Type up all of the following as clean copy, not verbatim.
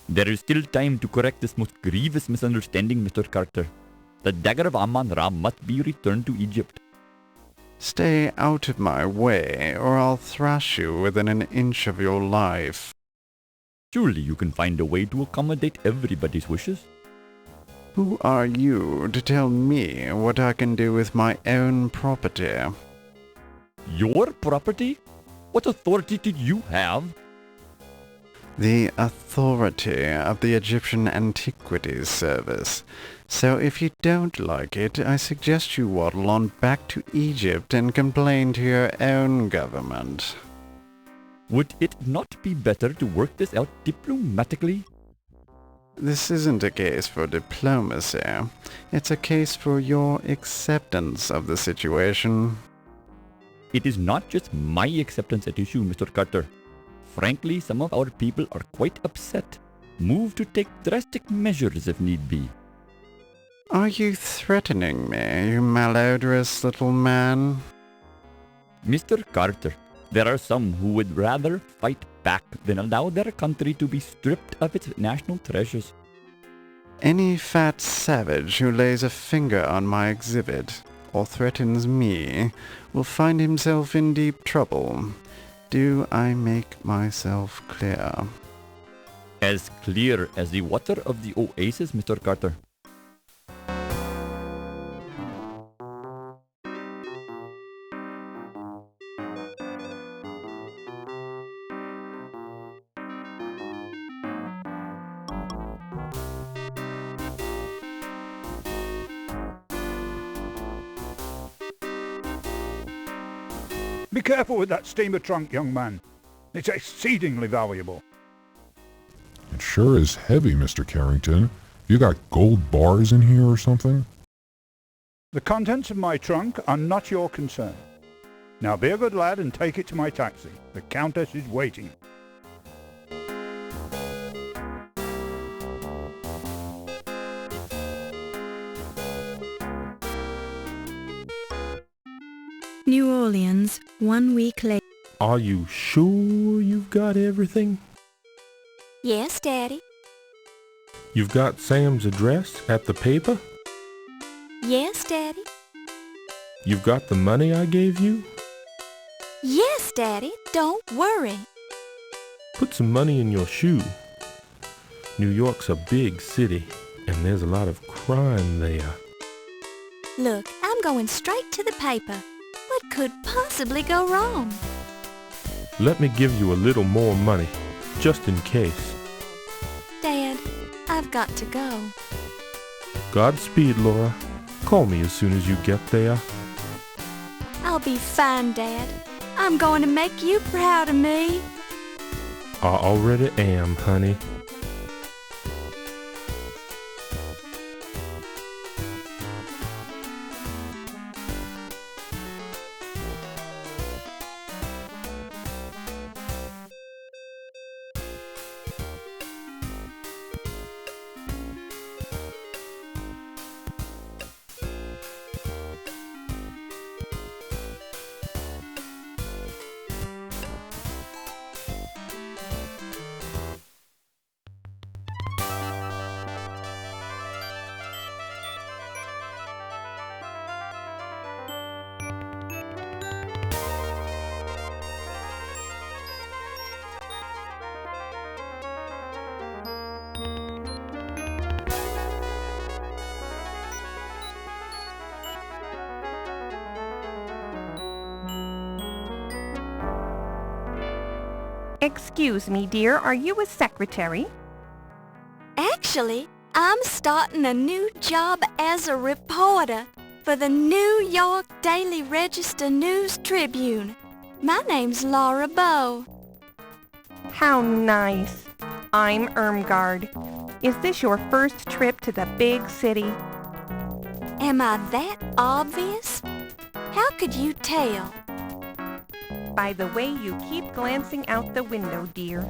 There is still time to correct this most grievous misunderstanding, Mr. Carter. The Dagger of Amon Ra must be returned to Egypt. Stay out of my way, or I'll thrash you within an inch of your life. Surely you can find a way to accommodate everybody's wishes. Who are you to tell me what I can do with my own property? Your property? What authority did you have? The authority of the Egyptian Antiquities Service. So if you don't like it, I suggest you waddle on back to Egypt and complain to your own government. Would it not be better to work this out diplomatically? This isn't a case for diplomacy. It's a case for your acceptance of the situation. It is not just my acceptance at issue, Mr. Carter. Frankly, some of our people are quite upset, moved to take drastic measures if need be. Are you threatening me, you malodorous little man? Mr. Carter, there are some who would rather fight back than allow their country to be stripped of its national treasures. Any fat savage who lays a finger on my exhibit, or threatens me, will find himself in deep trouble. Do I make myself clear? As clear as the water of the oasis, Mr. Carter. Be careful with that steamer trunk, young man. It's exceedingly valuable. It sure is heavy, Mr. Carrington. You got gold bars in here or something? The contents of my trunk are not your concern. Now be a good lad and take it to my taxi. The Countess is waiting. New Orleans, 1 week later. Are you sure you've got everything? Yes, Daddy. You've got Sam's address at the paper? Yes, Daddy. You've got the money I gave you? Yes, Daddy. Don't worry. Put some money in your shoe. New York's a big city, and there's a lot of crime there. Look, I'm going straight to the paper. What could possibly go wrong? Let me give you a little more money, just in case. Dad, I've got to go. Godspeed, Laura. Call me as soon as you get there. I'll be fine, Dad. I'm going to make you proud of me. I already am, honey. Excuse me, dear, are you a secretary? Actually, I'm starting a new job as a reporter for the New York Daily Register News Tribune. My name's Laura Bow. How nice. I'm Irmgard. Is this your first trip to the big city? Am I that obvious? How could you tell? By the way you keep glancing out the window, dear.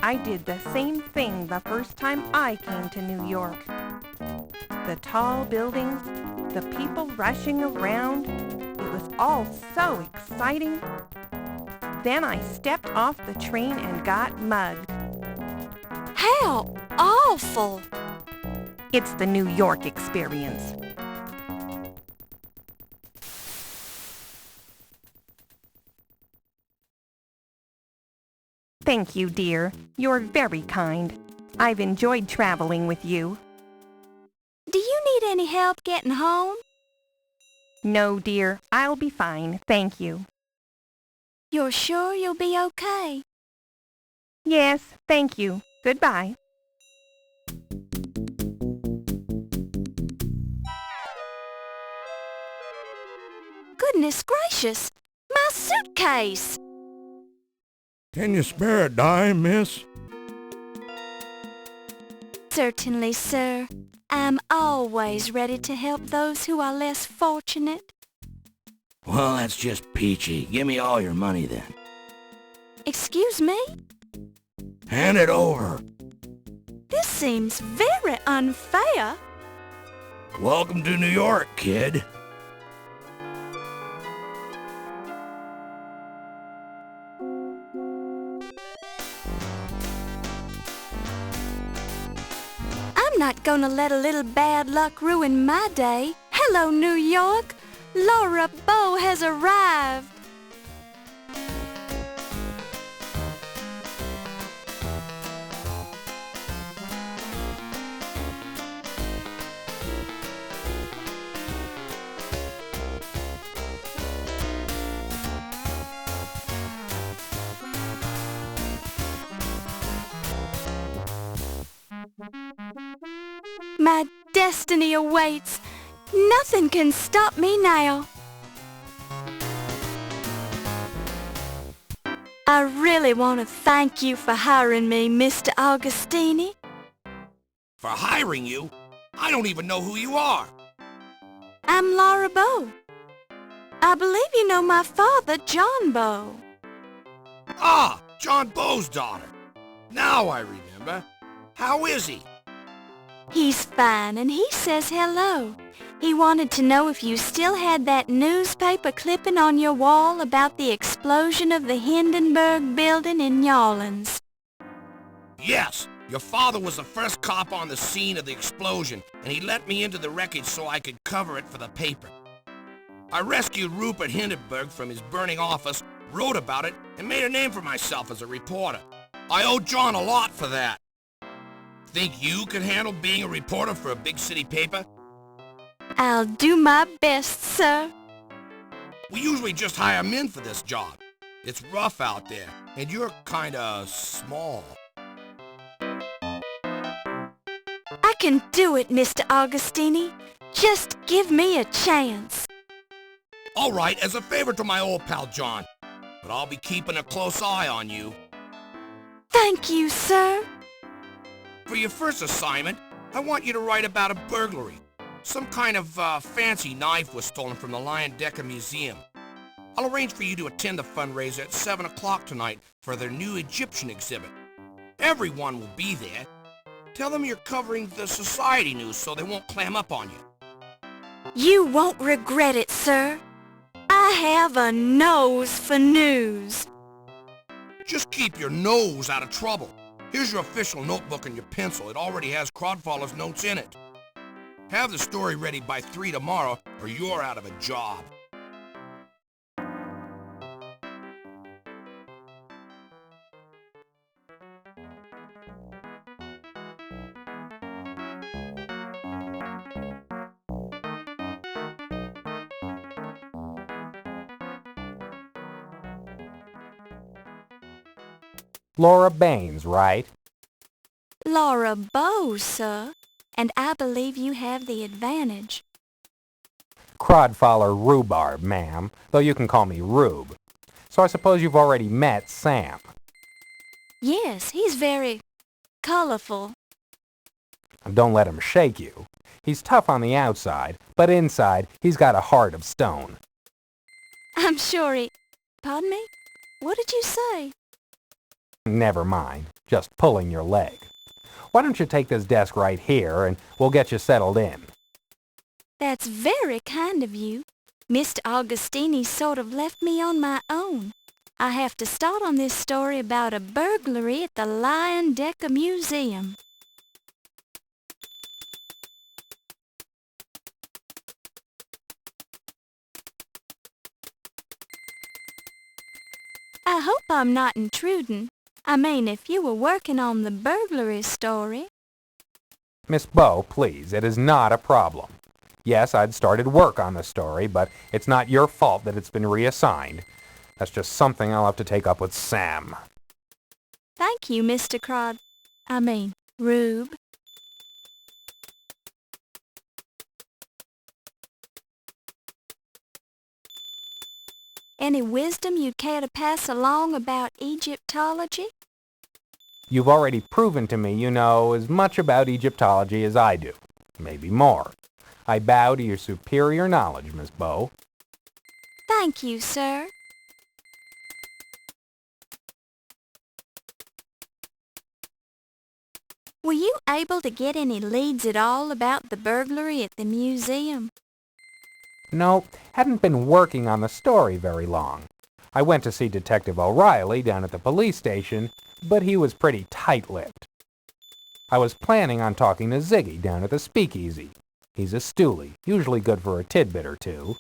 I did the same thing the first time I came to New York. The tall buildings, the people rushing around, it was all so exciting. Then I stepped off the train and got mugged. How awful! It's the New York experience. Thank you, dear. You're very kind. I've enjoyed traveling with you. Do you need any help getting home? No, dear. I'll be fine. Thank you. You're sure you'll be okay? Yes, thank you. Goodbye. Goodness gracious! My suitcase! Can you spare a dime, miss? Certainly, sir. I'm always ready to help those who are less fortunate. Well, that's just peachy. Give me all your money then. Excuse me? Hand it over. This seems very unfair. Welcome to New York, kid. I'm not gonna let a little bad luck ruin my day. Hello, New York. Laura Bow has arrived. My destiny awaits. Nothing can stop me now. I really want to thank you for hiring me, Mr. Augustini. For hiring you? I don't even know who you are. I'm Laura Bow. I believe you know my father, John Bow. Ah, John Bow's daughter. Now I remember. How is he? He's fine, and he says hello. He wanted to know if you still had that newspaper clipping on your wall about the explosion of the Hindenburg building in New Orleans. Yes, your father was the first cop on the scene of the explosion, and he let me into the wreckage so I could cover it for the paper. I rescued Rupert Hindenburg from his burning office, wrote about it, and made a name for myself as a reporter. I owe John a lot for that. Think you could handle being a reporter for a big city paper? I'll do my best, sir. We usually just hire men for this job. It's rough out there, and you're kinda small. I can do it, Mr. Augustini. Just give me a chance. All right, as a favor to my old pal John, but I'll be keeping a close eye on you. Thank you, sir. For your first assignment, I want you to write about a burglary. Some kind of fancy knife was stolen from the Decker Museum. I'll arrange for you to attend the fundraiser at 7 o'clock tonight for their new Egyptian exhibit. Everyone will be there. Tell them you're covering the society news so they won't clam up on you. You won't regret it, sir. I have a nose for news. Just keep your nose out of trouble. Here's your official notebook and your pencil. It already has Crodfaller's notes in it. Have the story ready by 3 tomorrow or you're out of a job. Laura Baines, right? Laura Bow, sir, and I believe you have the advantage. Crodfaller Rhubarb, ma'am, though you can call me Rube. So I suppose you've already met Sam. Yes, he's very colorful. Don't let him shake you. He's tough on the outside, but inside he's got a heart of stone. I'm sure he... Pardon me? What did you say? Never mind, just pulling your leg. Why don't you take this desk right here and we'll get you settled in. That's very kind of you. Mr. Augustini sort of left me on my own. I have to start on this story about a burglary at the Lion Decker Museum. I hope I'm not intruding. I mean, if you were working on the burglary story. Miss Bow, please, it is not a problem. Yes, I'd started work on the story, but it's not your fault that it's been reassigned. That's just something I'll have to take up with Sam. Thank you, Mr. Rube. Any wisdom you'd care to pass along about Egyptology? You've already proven to me you know as much about Egyptology as I do. Maybe more. I bow to your superior knowledge, Miss Bow. Thank you, sir. Were you able to get any leads at all about the burglary at the museum? No, hadn't been working on the story very long. I went to see Detective O'Reilly down at the police station, but he was pretty tight-lipped. I was planning on talking to Ziggy down at the speakeasy. He's a stoolie, usually good for a tidbit or two.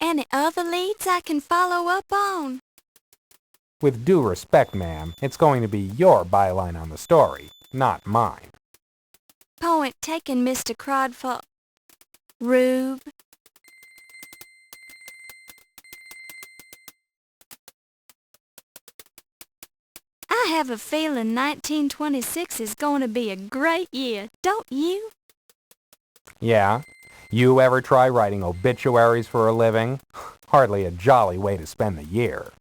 Any other leads I can follow up on? With due respect, ma'am, it's going to be your byline on the story, not mine. Point taken, Mr. Rube. I have a feeling 1926 is going to be a great year, don't you? Yeah? You ever try writing obituaries for a living? Hardly a jolly way to spend the year.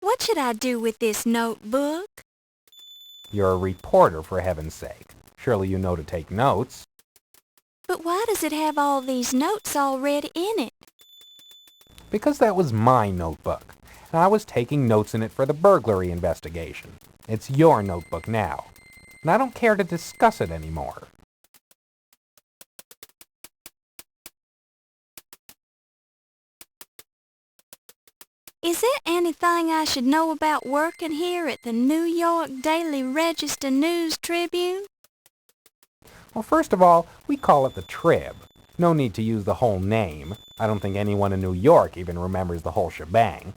What should I do with this notebook? You're a reporter, for heaven's sake. Surely you know to take notes. But why does it have all these notes already in it? Because that was my notebook, and I was taking notes in it for the burglary investigation. It's your notebook now, and I don't care to discuss it anymore. Is there anything I should know about working here at the New York Daily Register News Tribune? Well, first of all, we call it the Trib. No need to use the whole name. I don't think anyone in New York even remembers the whole shebang.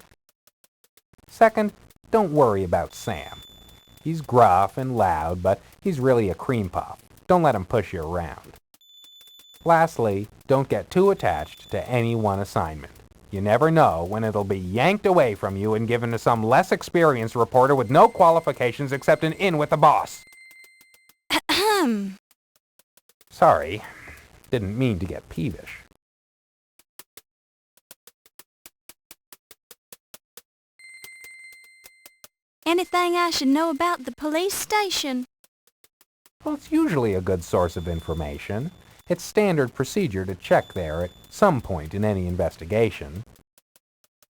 Second, don't worry about Sam. He's gruff and loud, but he's really a cream puff. Don't let him push you around. Lastly, don't get too attached to any one assignment. You never know when it'll be yanked away from you and given to some less experienced reporter with no qualifications except an in with the boss. Ahem. Sorry, didn't mean to get peevish. Anything I should know about the police station? Well, it's usually a good source of information. It's standard procedure to check there at some point in any investigation.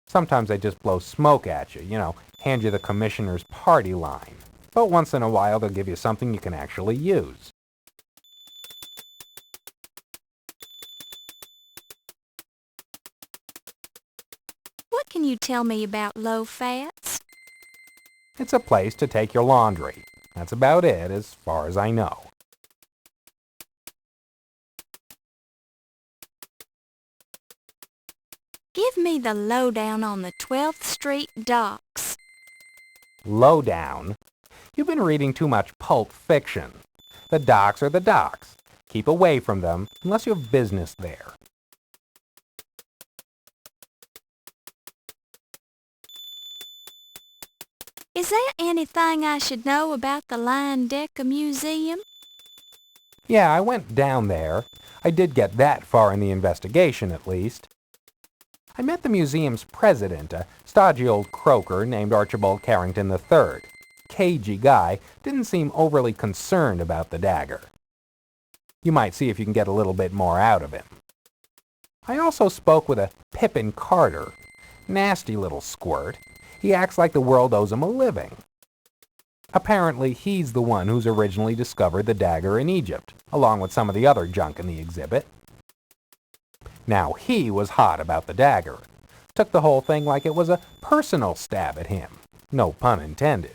Sometimes they just blow smoke at you, hand you the commissioner's party line. But once in a while they'll give you something you can actually use. What can you tell me about low fats? It's a place to take your laundry. That's about it, as far as I know. Give me the lowdown on the 12th Street docks. Lowdown? You've been reading too much pulp fiction. The docks are the docks. Keep away from them unless you have business there. Is there anything I should know about the Lion Decker Museum? Yeah, I went down there. I did get that far in the investigation, at least. I met the museum's president, a stodgy old croaker named Archibald Carrington III. Cagey guy, didn't seem overly concerned about the dagger. You might see if you can get a little bit more out of him. I also spoke with a Pippin Carter. Nasty little squirt. He acts like the world owes him a living. Apparently, he's the one who's originally discovered the dagger in Egypt, along with some of the other junk in the exhibit. Now he was hot about the dagger. Took the whole thing like it was a personal stab at him. No pun intended.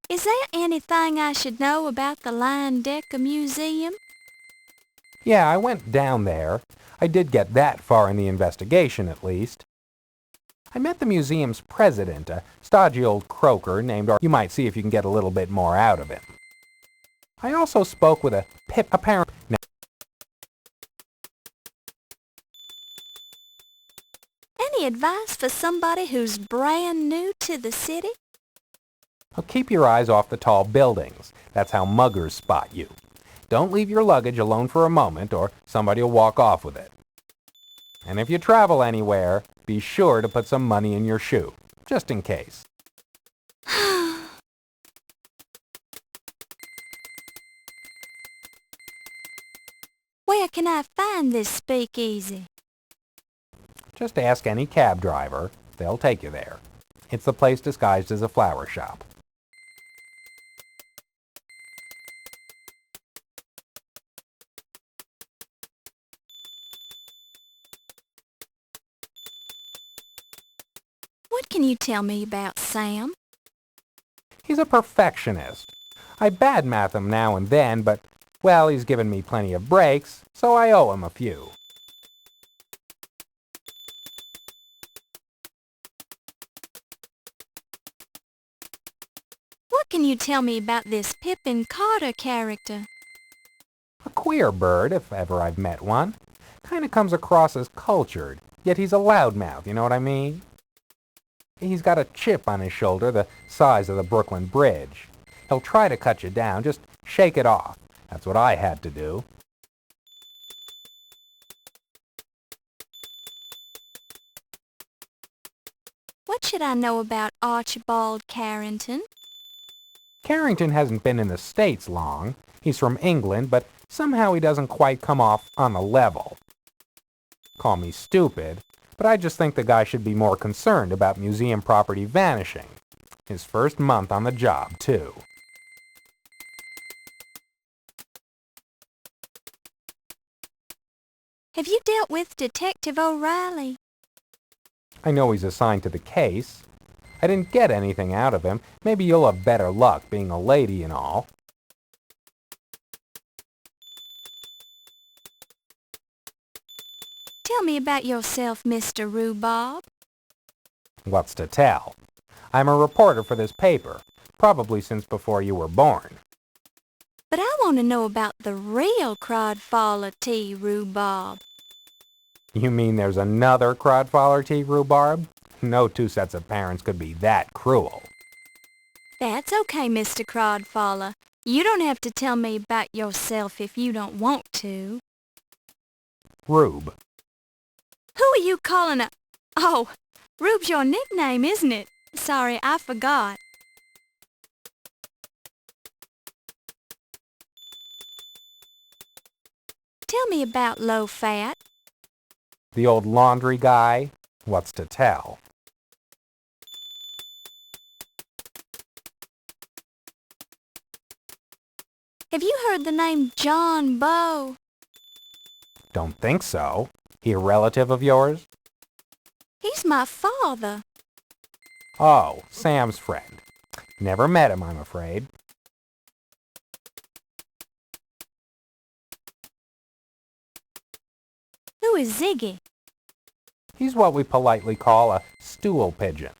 Is there anything I should know about the Lion Decker Museum? Yeah, I went down there. I did get that far in the investigation, at least. I met the museum's president, a stodgy old croaker named You might see if you can get a little bit more out of him. I also spoke with a apparent... Any advice for somebody who's brand new to the city? Well, keep your eyes off the tall buildings. That's how muggers spot you. Don't leave your luggage alone for a moment or somebody will walk off with it. And if you travel anywhere, be sure to put some money in your shoe, just in case. Where can I find this speakeasy? Just ask any cab driver. They'll take you there. It's the place disguised as a flower shop. What can you tell me about Sam? He's a perfectionist. I badmouth him now and then, but, well, he's given me plenty of breaks, so I owe him a few. What can you tell me about this Pippin Carter character? A queer bird, if ever I've met one. Kinda comes across as cultured, yet he's a loudmouth, you know what I mean? He's got a chip on his shoulder the size of the Brooklyn Bridge. He'll try to cut you down, just shake it off. That's what I had to do. What should I know about Archibald Carrington? Carrington hasn't been in the States long. He's from England, but somehow he doesn't quite come off on the level. Call me stupid, but I just think the guy should be more concerned about museum property vanishing. His first month on the job, too. Have you dealt with Detective O'Reilly? I know he's assigned to the case. I didn't get anything out of him. Maybe you'll have better luck being a lady and all. Tell me about yourself, Mr. Rhubarb. What's to tell? I'm a reporter for this paper, probably since before you were born. But I want to know about the real Crodfaller T. Rhubarb. You mean there's another Crodfaller T. Rhubarb? No two sets of parents could be that cruel. That's okay, Mr. Crodfaller. You don't have to tell me about yourself if you don't want to. Rube. Who are you calling a... Oh, Rube's your nickname, isn't it? Sorry, I forgot. Tell me about Low Fat. The old laundry guy? What's to tell? Have you heard the name John Bow? Don't think so. He a relative of yours? He's my father. Oh, Sam's friend. Never met him, I'm afraid. Who is Ziggy? He's what we politely call a stool pigeon.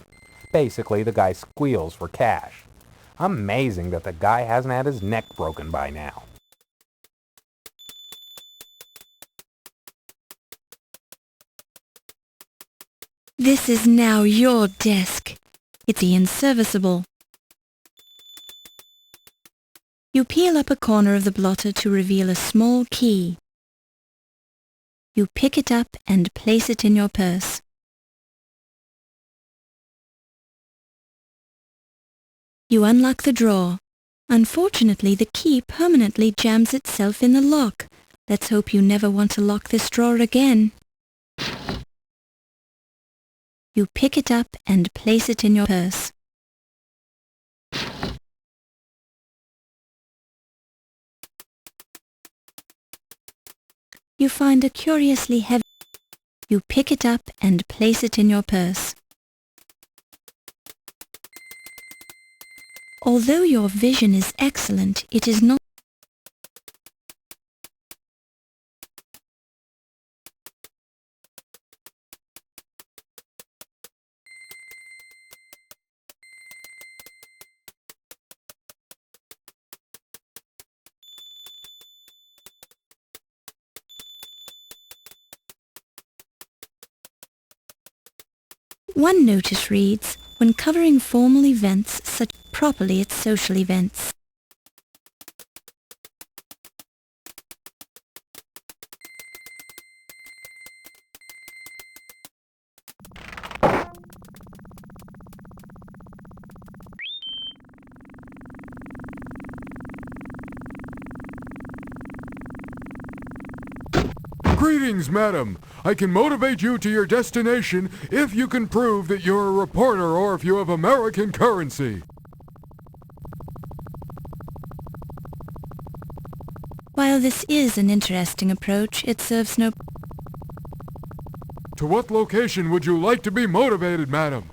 Basically, the guy squeals for cash. Amazing that the guy hasn't had his neck broken by now. This is now your desk. It's unserviceable. You peel up a corner of the blotter to reveal a small key. You pick it up and place it in your purse. You unlock the drawer. Unfortunately, the key permanently jams itself in the lock. Let's hope you never want to lock this drawer again. You pick it up and place it in your purse. You find a curiously heavy. You pick it up and place it in your purse. Although your vision is excellent, it is not. One notice reads, when covering formal events such properly at social events. Greetings, madam. I can motivate you to your destination if you can prove that you're a reporter or if you have American currency. While this is an interesting approach, it serves no. To what location would you like to be motivated, madam?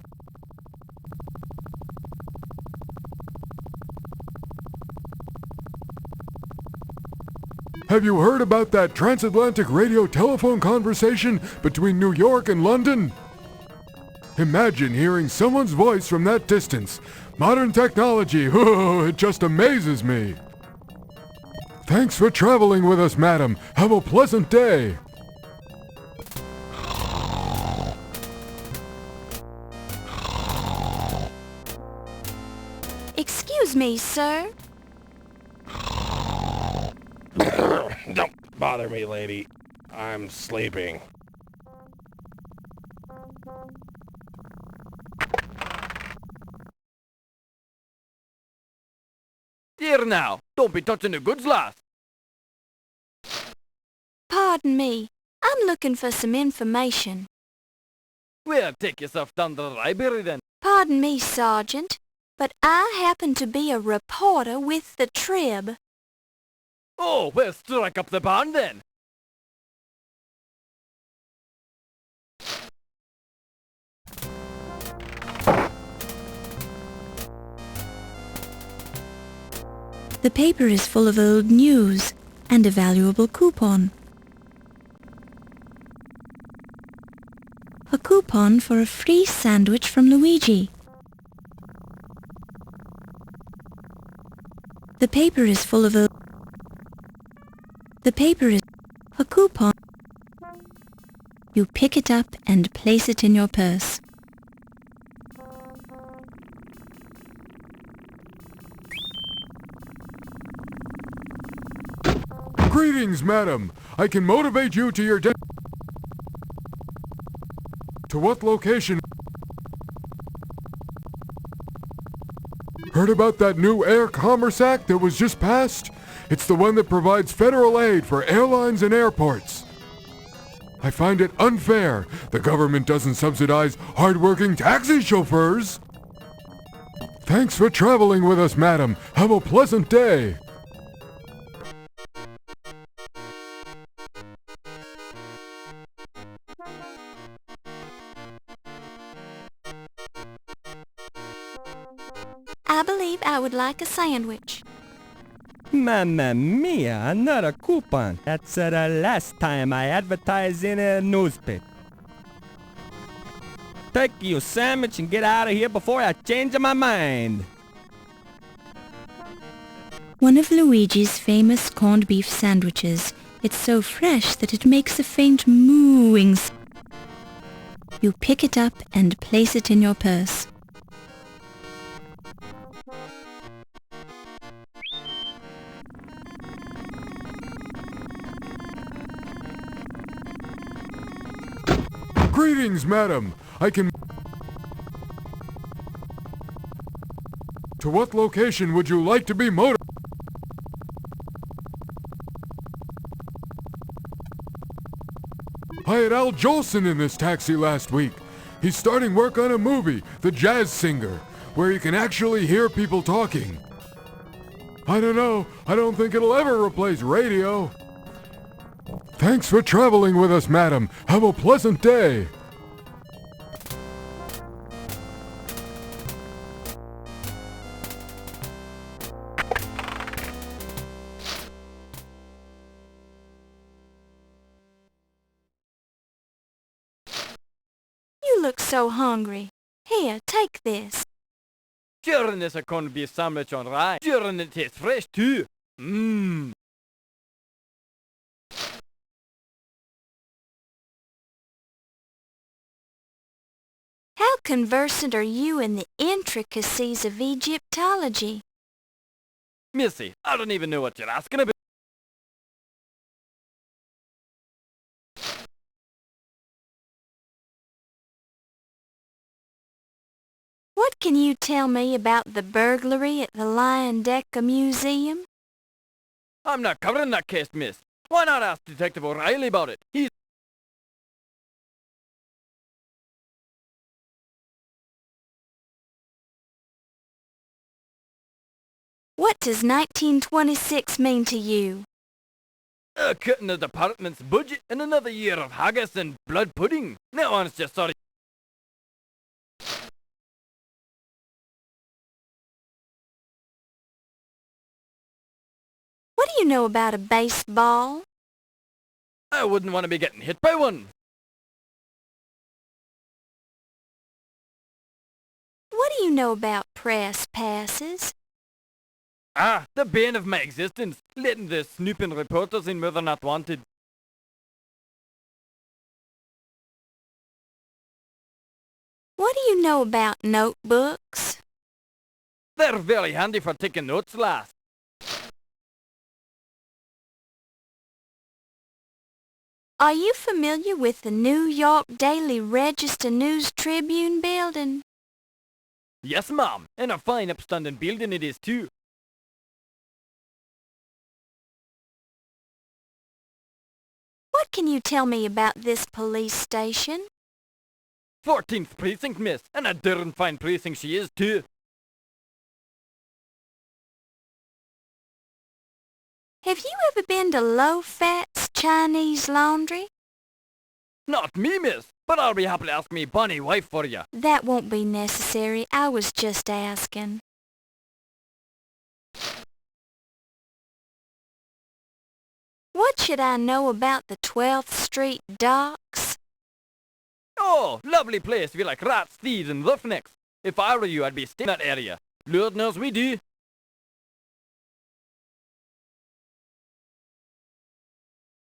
Have you heard about that transatlantic radio telephone conversation between New York and London? Imagine hearing someone's voice from that distance. Modern technology, it just amazes me. Thanks for traveling with us, madam. Have a pleasant day. Excuse me, sir. Don't bother me, lady. I'm sleeping. Here now, don't be touching the goods, lass. Pardon me. I'm looking for some information. Well, take yourself down to the library then. Pardon me, Sergeant, but I happen to be a reporter with the Trib. Oh, well, strike up the band then. The paper is full of old news and a valuable coupon. A coupon for a free sandwich from Luigi. The paper is full of old. The paper is a coupon. You pick it up and place it in your purse. Greetings, madam. I can motivate you to your To what location? Heard about that new Air Commerce Act that was just passed? It's the one that provides federal aid for airlines and airports. I find it unfair. The government doesn't subsidize hard-working taxi chauffeurs. Thanks for traveling with us, madam. Have a pleasant day. I believe I would like a sandwich. Mamma mia, another coupon. That's the last time I advertise in a newspaper. Take your sandwich and get out of here before I change my mind. One of Luigi's famous corned beef sandwiches. It's so fresh that it makes a faint mooing sound. You pick it up and place it in your purse. Greetings, madam. I can... To what location would you like to be motor... I had Al Jolson in this taxi last week. He's starting work on a movie, The Jazz Singer, where you can actually hear people talking. I don't know. I don't think it'll ever replace radio. Thanks for traveling with us, madam. Have a pleasant day. You look so hungry. Here, take this. Sure, and this is going to be a sandwich on rye. Sure, and it tastes fresh too. Mmm. How conversant are you in the intricacies of Egyptology? Missy, I don't even know what you're asking about. What can you tell me about the burglary at the Dagger Museum? I'm not covering that case, miss. Why not ask Detective O'Reilly about it? He's... What does 1926 mean to you? Cutting the department's budget and another year of haggis and blood pudding. No one's just sorry. What do you know about a baseball? I wouldn't want to be getting hit by one. What do you know about press passes? Ah, the bane of my existence, letting the snooping reporters in where they're not wanted. What do you know about notebooks? They're very handy for taking notes, lass. Are you familiar with the New York Daily Register News Tribune building? Yes, ma'am, and a fine upstanding building it is too. What can you tell me about this police station? 14th precinct, miss, and a darn fine precinct she is too. Have you ever been to Low Fat's Chinese Laundry? Not me, miss, but I'll be happy to ask me bonny wife for you. That won't be necessary. I was just asking. What should I know about the 12th Street docks? Oh, lovely place if you like rats, thieves, and roughnecks. If I were you, I'd be staying in that area. Lord knows we do.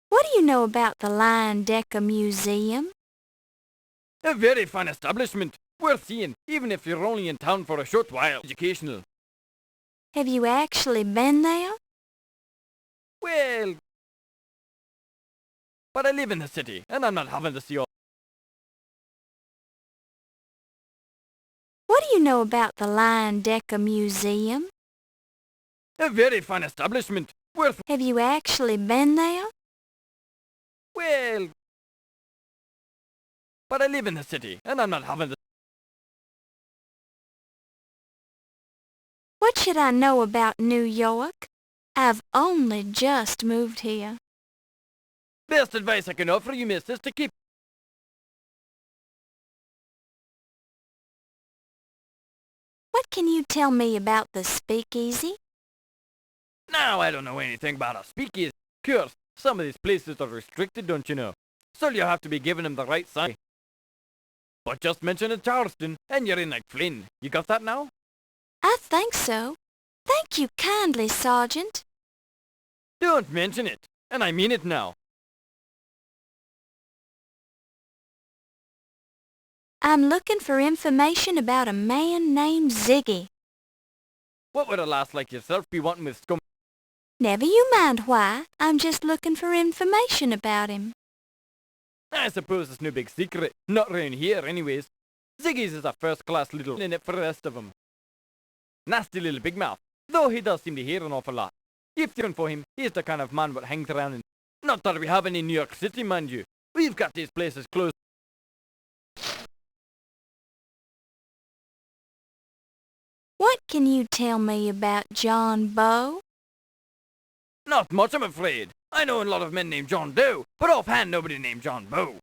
What do you know about the Dagger Museum? A very fine establishment. Worth seeing, even if you're only in town for a short while. Educational. Have you actually been there? Well... But I live in the city, and I'm not having to see all... What do you know about the Dagger Museum? A very fine establishment. Worth... Have you actually been there? Well... But I live in the city, and I'm not having to... What should I know about New York? I've only just moved here. Best advice I can offer you, miss, is to keep... What can you tell me about the speakeasy? Now, I don't know anything about a speakeasy. Of course, some of these places are restricted, don't you know? So you'll have to be giving them the right sign. But just mention it Charleston, and you're in like Flynn. You got that now? I think so. Thank you kindly, Sergeant. Don't mention it, and I mean it now. I'm looking for information about a man named Ziggy. What would a lass like yourself be wanting with scum? Never you mind why. I'm just looking for information about him. I suppose it's no big secret. Not round here, anyways. Ziggy's is a first-class little in it for the rest of 'em. Nasty little big mouth, though he does seem to hear an awful lot. If you're for him, he's the kind of man what hangs around in... Not that we have any in New York City, mind you. We've got these places closed. What can you tell me about John Bow? Not much, I'm afraid. I know a lot of men named John Doe, but offhand nobody named John Bow.